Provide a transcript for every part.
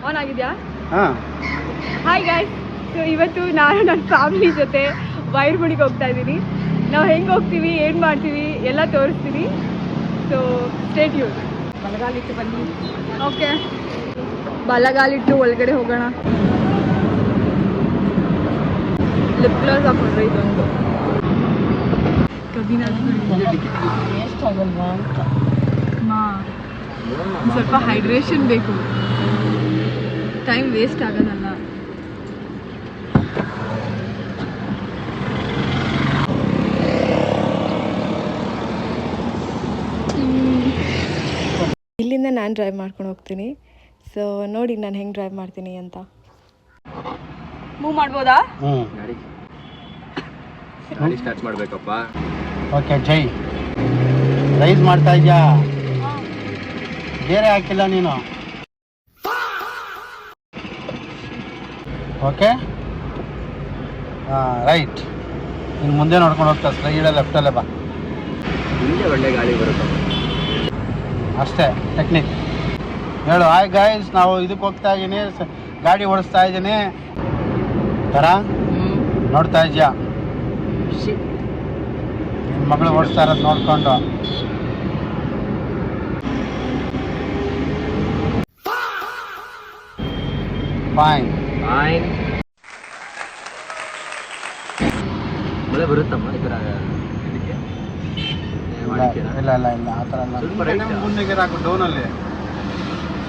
On ಆಗಿದೆಯಾ? ಹಾಂ. Hi guys, so ಇವತ್ತು ನಾನು ನನ್ನ ಫ್ಯಾಮಿಲಿ ಜೊತೆ ವೈರ್ಮುಡಿಗೆ ಹೋಗ್ತಾ ಇದ್ದೀನಿ. ನಾವು ಹೆಂಗೆ ಹೋಗ್ತೀವಿ, ಏನು ಮಾಡ್ತೀವಿ ಎಲ್ಲ ತೋರಿಸ್ತೀನಿ. So stay tune. ಬಲಗಾಲಿಟ್ಟು ಬನ್ನಿ. ಓಕೆ, ಬಲಗಾಲಿಟ್ಟು ಒಳಗಡೆ ಹೋಗೋಣ. ಲಿಪ್ ಗ್ಲಾಸ್ ಹಾಕೊಂಡ್ರೆ ಇದೊಂದು ವೇಸ್ಟ್ ಆಗಲ್ವಾ ಅಂತ ಸ್ವಲ್ಪ ಹೈಡ್ರೇಷನ್ ಬೇಕು, ಟೈಮ್ ವೇಸ್ಟ್ ಆಗೋದಲ್ಲ. ಇಲ್ಲಿಂದ ನಾನು ಡ್ರೈವ್ ಮಾಡ್ಕೊಂಡು ಹೋಗ್ತೀನಿ. ಸೊ ನೋಡಿ ನಾನು ಹೆಂಗೆ ಡ್ರೈವ್ ಮಾಡ್ತೀನಿ ಅಂತ. ಮೂವ್ ಮಾಡ್ಬೋದಾ? ಗಾಡಿ ಸ್ಟಾರ್ಟ್ ಮಾಡಬೇಕಪ್ಪ. ಓಕೆ, ಜೈ ರೈಸ್ ಮಾಡ್ತಾ ಇದ್ಯಾ? ಬೇರೆ ಹಾಕಿಲ್ಲ ನೀನು. ಓಕೆ, ಹಾಂ ರೈಟ್. ಇನ್ನು ಮುಂದೆ ನೋಡ್ಕೊಂಡು ಹೋಗ್ತಾ ಸ್ಲೈಡಲ್ಲಿ ಲೆಫ್ಟಲ್ಲೇ ಬಾ. ಹಿಂದೆ ಒಳ್ಳೆ ಗಾಡಿ ಬರುತ್ತಪ್ಪ. ಅಷ್ಟೇ ಟೆಕ್ನಿಕ್. ಹೇಳು, ಹಾಯ್ ಗಾಯ್ಸ್, ನಾವು ಇದಕ್ಕೆ ಹೋಗ್ತಾ ಇದ್ದೀನಿ, ಗಾಡಿ ಓಡಿಸ್ತಾ ಇದ್ದೀನಿ ಥರ ನೋಡ್ತಾ ಇದೆಯಾ? ನಿಮ್ಮ ಮಗಳು ಓಡಿಸ್ತಾ ಇರೋದು ನೋಡ್ಕೊಂಡು. Fine fine. ಮಳೆ ಬರುತ್ತಮ್ಮ ಈ ಥರ ಇದಕ್ಕೆ? ಇಲ್ಲ ಇಲ್ಲ ಇಲ್ಲ ಆ ಥರ ಇಲ್ಲ. ಮುಂದೆಗೆ ಹಾಕು ಡೌನಲ್ಲಿ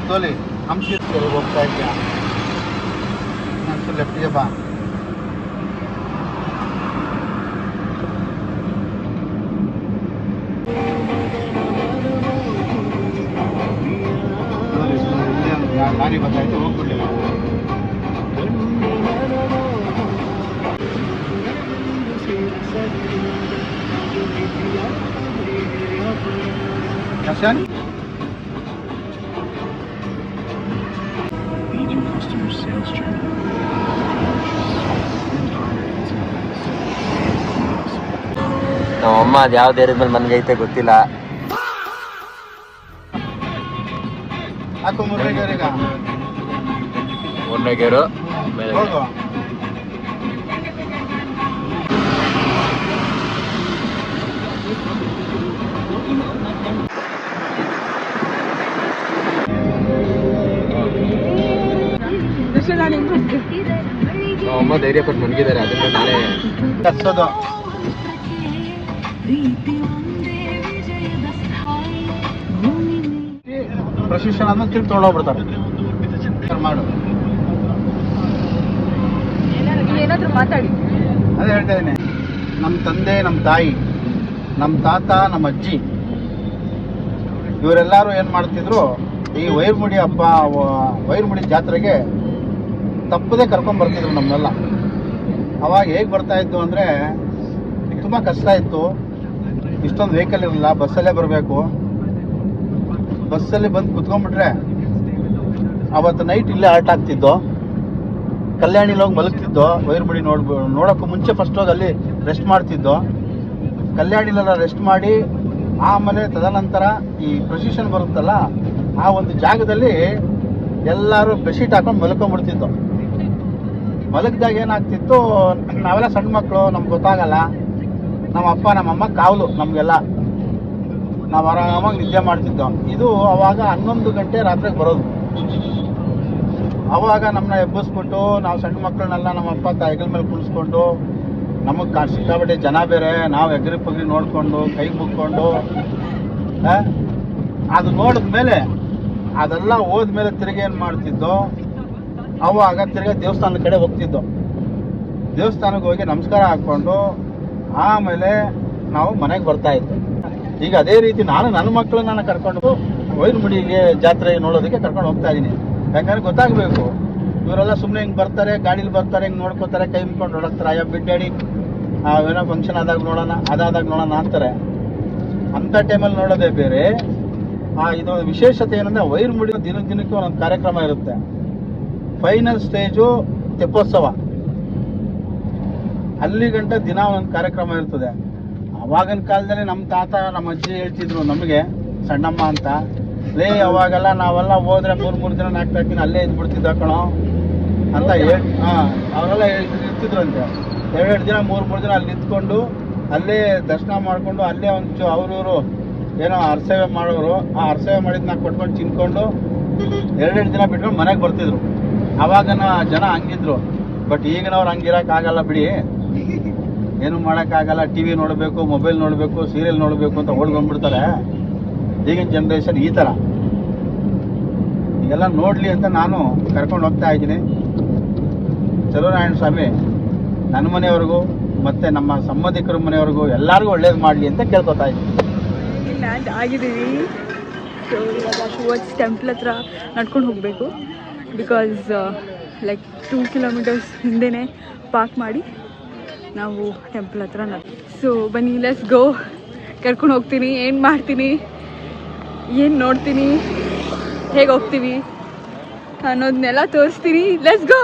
ತೋಲಿ ಹಂಪಿ ಹೋಗ್ತಾ ಇದೆಯಾ? ಲೆಫ್ಟಿಗೆ ಬಾ. ಗಾಡಿ ಬರ್ತಾಯಿತ್ತು, ಹೋಗ್ಬಿಡ್ಲಿಲ್ಲ. Kashan? ನಮ್ಮಮ್ಮ ಅದು ಯಾವ ದೇರದ ಮೇಲೆ ಮನ್ಗೈತೆ ಗೊತ್ತಿಲ್ಲ. ಹಾಕು ಮುರ್ರೇಗೇರಿಗ ಮುರ್ರೇಗೇರು ಹೋಗು. ನಮ್ಮಮ್ಮ ಧೈರ್ಯ ಪಟ್ಟು ಮನ್ಗಿದ್ದಾರೆ, ಅದನ್ನ ನಾಳೆ ಕರ್ಸೋದು. ಪ್ರಶಿಕ್ಷಣ ಅಂದ್ರೆ ತಿರುಗಿ ತೊಗೊಂಡೋಗ್ಬಿಡ್ತಾರೆ. ಮಾಡು, ಏನಾದರೂ ಮಾತಾಡಿ. ಅದೇ ಹೇಳ್ತಾ ಇದ್ದೀನಿ. ನಮ್ಮ ತಂದೆ, ನಮ್ಮ ತಾಯಿ, ನಮ್ಮ ತಾತ, ನಮ್ಮ ಅಜ್ಜಿ ಇವರೆಲ್ಲರೂ ಏನು ಮಾಡ್ತಿದ್ರು, ಈ ವೈರ್ಮುಡಿ ಹಬ್ಬ, ವೈರ್ಮುಡಿ ಜಾತ್ರೆಗೆ ತಪ್ಪದೇ ಕರ್ಕೊಂಡ್ಬರ್ತಿದ್ರು ನಮ್ಮನ್ನೆಲ್ಲ. ಅವಾಗ ಹೇಗೆ ಬರ್ತಾಯಿತ್ತು ಅಂದರೆ ತುಂಬ ಕಷ್ಟ ಇತ್ತು. ಇಷ್ಟೊಂದು ವೆಹಿಕಲ್ ಇರಲಿಲ್ಲ, ಬಸ್ಸಲ್ಲೇ ಬರಬೇಕು. ಬಸ್ಸಲ್ಲಿ ಬಂದು ಕುತ್ಕೊಂಡ್ಬಿಟ್ರೆ ಅವತ್ತು ನೈಟ್ ಇಲ್ಲೇ ಆಲ್ಟ್ ಆಗ್ತಿದ್ದೋ, ಕಲ್ಯಾಣಿಲಿ ಹೋಗಿ ಮಲಗ್ತಿದ್ದೋ. ವೈರ್ಮುಡಿ ನೋಡೋಕ್ಕೂ ಮುಂಚೆ ಫಸ್ಟ್ ಹೋಗಿ ಅಲ್ಲಿ ರೆಸ್ಟ್ ಮಾಡ್ತಿದ್ದೋ. ಕಲ್ಯಾಣಿಲೆಲ್ಲ ರೆಸ್ಟ್ ಮಾಡಿ ಆಮೇಲೆ ತದನಂತರ ಈ ಪ್ರೊಸಿಷನ್ ಬರುತ್ತಲ್ಲ, ಆ ಒಂದು ಜಾಗದಲ್ಲಿ ಎಲ್ಲರೂ ಬೆಡ್ಶೀಟ್ ಹಾಕೊಂಡು ಮಲ್ಕೊಂಡ್ಬಿಡ್ತಿದ್ದೋ. ಮಲಗಿದಾಗ ಏನಾಗ್ತಿತ್ತು, ನಾವೆಲ್ಲ ಸಣ್ಣ ಮಕ್ಕಳು, ನಮ್ಗೆ ಗೊತ್ತಾಗಲ್ಲ. ನಮ್ಮ ಅಪ್ಪ ನಮ್ಮಮ್ಮ ಕಾವಲು ನಮಗೆಲ್ಲ, ನಾವು ಆರಾಮಾಗಿ ನಿದ್ದೆ ಮಾಡ್ತಿದ್ದೋ. ಇದು ಅವಾಗ 11 ಗಂಟೆ ರಾತ್ರಿಗೆ ಬರೋದು. ಅವಾಗ ನಮ್ಮನ್ನ ಎಬ್ಬಿಸ್ಬಿಟ್ಟು ನಾವು ಸಣ್ಣ ಮಕ್ಕಳನ್ನೆಲ್ಲ ನಮ್ಮ ಅಪ್ಪ ಹೆಗಲ ಮೇಲೆ ಕುಣಿಸ್ಕೊಂಡು, ನಮಗೆ ಸಿಕ್ಕಾಬಟ್ಟೆ ಜನ ಬೇರೆ, ನಾವು ಎಗ್ರಿ ಪಗ್ರಿ ನೋಡಿಕೊಂಡು ಕೈ ಮುಕ್ಕೊಂಡು ಅದು ನೋಡಿದ್ಮೇಲೆ ಅದೆಲ್ಲ ಹೋದ್ಮೇಲೆ ತಿರುಗಿ ಏನು ಮಾಡ್ತಿದ್ದೋ, ಅವಾಗ ತಿರ್ಗಿ ದೇವಸ್ಥಾನದ ಕಡೆ ಹೋಗ್ತಿದ್ದೋ. ದೇವಸ್ಥಾನಕ್ಕೆ ಹೋಗಿ ನಮಸ್ಕಾರ ಹಾಕ್ಕೊಂಡು ಆಮೇಲೆ ನಾವು ಮನೆಗೆ ಬರ್ತಾಯಿದ್ದೆ. ಈಗ ಅದೇ ರೀತಿ ನಾನು ನನ್ನ ಮಕ್ಕಳನ್ನ ಕರ್ಕೊಂಡು ವೈರ್ಮುಡಿಗೆ ಜಾತ್ರೆ ನೋಡೋದಕ್ಕೆ ಕರ್ಕೊಂಡು ಹೋಗ್ತಾ ಇದ್ದೀನಿ. ಯಾಕಂದ್ರೆ ಗೊತ್ತಾಗಬೇಕು, ಇವರೆಲ್ಲ ಸುಮ್ಮನೆ ಹಿಂಗೆ ಬರ್ತಾರೆ, ಗಾಡೀಲಿ ಬರ್ತಾರೆ, ಹಿಂಗೆ ನೋಡ್ಕೋತಾರೆ, ಕೈ ಮುಕ್ಕೊಂಡು ನೋಡೋಗ್ತಾರೆ. ಅಯ್ಯೋ ಬಿಡ್ಡಾಡಿ ಏನೋ ಫಂಕ್ಷನ್ ಆದಾಗ ನೋಡೋಣ, ಅದಾದಾಗ ನೋಡೋಣ ಅಂತಾರೆ. ಅಂಥ ಟೈಮಲ್ಲಿ ನೋಡೋದೇ ಬೇರೆ. ಇದು ವಿಶೇಷತೆ ಏನಂದರೆ, ವೈರ್ಮುಡಿ ದಿನಕ್ಕೆ ಒಂದೊಂದು ಕಾರ್ಯಕ್ರಮ ಇರುತ್ತೆ. ಫೈನಲ್ ಸ್ಟೇಜು ತೆಪ್ಪೋತ್ಸವ, ಅಲ್ಲಿ ಗಂಟೆ ದಿನ ಒಂದು ಕಾರ್ಯಕ್ರಮ ಇರ್ತದೆ. ಅವಾಗಿನ ಕಾಲದಲ್ಲಿ ನಮ್ಮ ತಾತ ನಮ್ಮ ಅಜ್ಜಿ ಹೇಳ್ತಿದ್ರು ನಮಗೆ, ಸಣ್ಣಮ್ಮ ಅಂತ, ಲೇ ಅವಾಗೆಲ್ಲ ನಾವೆಲ್ಲ ಹೋದ್ರೆ ಮೂರು ದಿನ 4 ದಿನ ಅಲ್ಲೇ ಇದ್ಬಿಡ್ತಿದ್ದ ಕಣೋ ಅಂತ ಹೇಳಿ ಅವರೆಲ್ಲ ಇರ್ತಿದ್ರಂತೆ. 2 ದಿನ 3 ದಿನ ಅಲ್ಲಿ ನಿಂತ್ಕೊಂಡು ಅಲ್ಲೇ ದರ್ಶನ ಮಾಡಿಕೊಂಡು ಅಲ್ಲೇ ಒಂಚೂರು ಅವ್ರವರು ಏನೋ ಅರ್ಸೇವೆ ಮಾಡೋರು, ಆ ಅರ್ಸೇವೆ ಮಾಡಿದ್ನ ಕೊಟ್ಕೊಂಡು ತಿನ್ಕೊಂಡು 2 ದಿನ ಬಿಟ್ಕೊಂಡು ಮನೆಗೆ ಬರ್ತಿದ್ರು. ಅವಾಗನ ಜನ ಹಂಗಿದ್ರು. ಬಟ್ ಈಗಿನವ್ರು ಹಂಗಿರೋಕ್ಕಾಗಲ್ಲ ಬಿಡಿ, ಏನು ಮಾಡೋಕ್ಕಾಗಲ್ಲ. ಟಿ ವಿ ನೋಡಬೇಕು, ಮೊಬೈಲ್ ನೋಡಬೇಕು, ಸೀರಿಯಲ್ ನೋಡಬೇಕು ಅಂತ ಓಡ್ಕೊಂಡ್ಬಿಡ್ತಾರೆ. ಈಗಿನ ಜನ್ರೇಷನ್ ಈ ಥರ. ಈಗೆಲ್ಲ ನೋಡಲಿ ಅಂತ ನಾನು ಕರ್ಕೊಂಡು ಹೋಗ್ತಾ ಇದ್ದೀನಿ. ಚಲುವರಾಯಣ ಸ್ವಾಮಿ ನನ್ನ ಮನೆಯವ್ರಿಗೂ ಮತ್ತು ನಮ್ಮ ಸಂಬಂಧಿಕರ ಮನೆಯವ್ರಿಗೂ ಎಲ್ಲರಿಗೂ ಒಳ್ಳೇದು ಮಾಡಲಿ ಅಂತ ಕೇಳ್ಕೊತಾ ಇದ್ದೀನಿ. ಲ್ಯಾಂಡ್ ಆಗಿದ್ದೀವಿ. ಸೊ ಇವಾಗ ಟುವರ್ಡ್ಸ್ ಟೆಂಪಲ್ ಹತ್ರ ನಡ್ಕೊಂಡು ಹೋಗಬೇಕು. ಬಿಕಾಸ್ ಲೈಕ್ 2 ಕಿಲೋಮೀಟರ್ಸ್ ಹಿಂದೆನೇ ಪಾರ್ಕ್ ಮಾಡಿ ನಾವು ಟೆಂಪಲ್ ಹತ್ರ ಸೊ ಬನ್ನಿ, ಲೆಟ್ಸ್ ಗೋ. ಕರ್ಕೊಂಡು ಹೋಗ್ತೀನಿ, ಏನು ಮಾಡ್ತೀನಿ, ಏನು ನೋಡ್ತೀನಿ, ಹೇಗೆ ಹೋಗ್ತೀವಿ ಅನ್ನೋದನ್ನೆಲ್ಲ ತೋರಿಸ್ತೀನಿ. Let's go.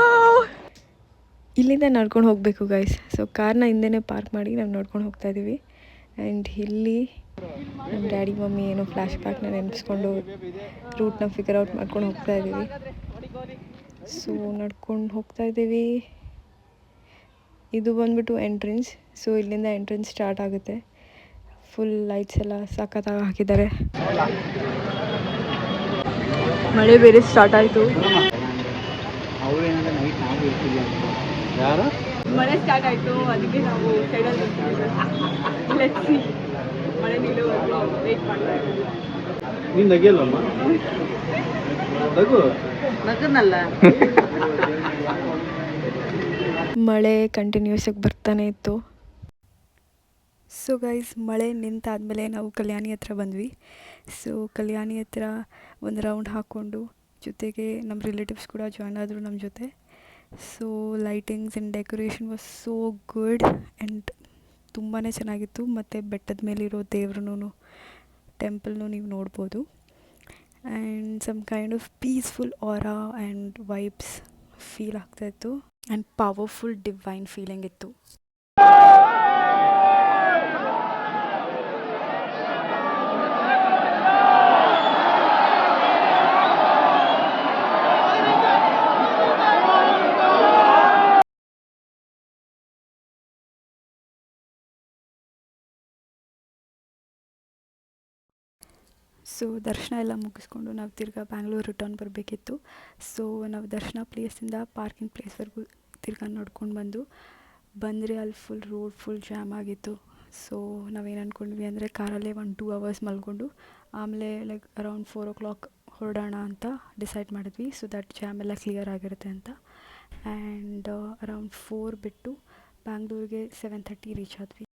ಇಲ್ಲಿಂದ ನಡ್ಕೊಂಡು ಹೋಗಬೇಕು ಗೈಸ್. ಸೊ ಕಾರ್ನ ಹಿಂದೆನೇ ಪಾರ್ಕ್ ಮಾಡಿ ನಾವು ನೋಡ್ಕೊಂಡು ಹೋಗ್ತಾ ಇದ್ದೀವಿ. ಆ್ಯಂಡ್ ಇಲ್ಲಿ ನಮ್ಮ ಡ್ಯಾಡಿ ಮಮ್ಮಿ ಏನೋ ಫ್ಲ್ಯಾಶ್ ಬ್ಯಾಕ್ನ ನೆನೆಸ್ಕೊಂಡು ರೂಟ್ನ ಫಿಗರ್ ಔಟ್ ಮಾಡ್ಕೊಂಡು ಹೋಗ್ತಾ ಇದ್ದೀವಿ. ಸೊ ನಡ್ಕೊಂಡು ಹೋಗ್ತಾ ಇದ್ದೀವಿ. ಇದು ಬಂದ್ಬಿಟ್ಟು ಎಂಟ್ರೆನ್ಸ್. ಸೊ ಇಲ್ಲಿಂದ ಎಂಟ್ರೆನ್ಸ್ ಸ್ಟಾರ್ಟ್ ಆಗುತ್ತೆ. ಫುಲ್ ಲೈಟ್ಸ್ ಎಲ್ಲ ಸಖತ್ತಾಗಿ ಹಾಕಿದ್ದಾರೆ. ಮಳೆ ಬೇರೆ ಸ್ಟಾರ್ಟ್ ಆಯಿತು. ಮಳೆ ಸ್ಟಾರ್ಟ್ ಆಯಿತು, ಅದಕ್ಕೆ ನಾವು ಸೈಡಲ್ಲಿ ಮಳೆ ನಿಲ್ಲುವರೆಗೂ ವೇಟ್ ಮಾಡ್ತಾ ಇದ್ದೀವಿ. ನೀನು ನಗಿಯಲ್ಲಮ್ಮ ನಗು ನಗನಲ್ಲ. ಮಳೆ ಕಂಟಿನ್ಯೂಸ್ ಆಗಿ ಬರ್ತಾನೆ ಇತ್ತು. ಸೊ ಗೈಸ್, ಮಳೆ ನಿಂತಾದಮೇಲೆ ನಾವು ಕಲ್ಯಾಣಿ ಹತ್ರ ಬಂದ್ವಿ. ಸೊ ಕಲ್ಯಾಣಿ ಹತ್ರ ಒಂದು ರೌಂಡ್ ಹಾಕ್ಕೊಂಡು, ಜೊತೆಗೆ ನಮ್ಮ ರಿಲೇಟಿವ್ಸ್ ಕೂಡ ಜಾಯ್ನ್ ಆದರು ನಮ್ಮ ಜೊತೆ. So lightings and decoration was so good and ತುಂಬಾ ಚೆನ್ನಾಗಿತ್ತು. ಮತ್ತು ಬೆಟ್ಟದ ಮೇಲಿರೋ ದೇವ್ರೂ ಟೆಂಪಲ್ನು ನೀವು ನೋಡ್ಬೋದು. And some kind of peaceful aura and vibes feel ಆಗ್ತಾಯಿತ್ತು. ಆ್ಯಂಡ್ ಪವರ್ಫುಲ್ ಡಿವೈನ್ ಫೀಲಿಂಗ್ ಇತ್ತು. ಸೊ ದರ್ಶನ ಎಲ್ಲ ಮುಗಿಸ್ಕೊಂಡು ನಾವು ತಿರ್ಗಾ ಬ್ಯಾಂಗ್ಳೂರು ರಿಟರ್ನ್ ಬರಬೇಕಿತ್ತು. ಸೊ ನಾವು ದರ್ಶನ ಪ್ಲೇಸಿಂದ ಪಾರ್ಕಿಂಗ್ ಪ್ಲೇಸ್ವರೆಗೂ ತಿರ್ಗಾ ನೋಡ್ಕೊಂಡು ಬಂದರೆ ಅಲ್ಲಿ ಫುಲ್ ರೋಡ್ ಫುಲ್ ಜಾಮ್ ಆಗಿತ್ತು. ಸೊ ನಾವೇನು ಅಂದ್ಕೊಂಡ್ವಿ ಅಂದರೆ ಕಾರಲ್ಲೇ 1-2 ಅವರ್ಸ್ ಮಲ್ಕೊಂಡು ಆಮೇಲೆ ಲೈಕ್ ಅರೌಂಡ್ 4 o'clock ಹೊರಡೋಣ ಅಂತ ಡಿಸೈಡ್ ಮಾಡಿದ್ವಿ. ಸೊ ದಟ್ ಜಾಮ್ ಎಲ್ಲ ಕ್ಲಿಯರ್ ಆಗಿರುತ್ತೆ ಅಂತ. ಆ್ಯಂಡ್ ಅರೌಂಡ್ 4 ಬಿಟ್ಟು ಬ್ಯಾಂಗ್ಳೂರಿಗೆ 7:30 ರೀಚ್ ಆದ್ವಿ.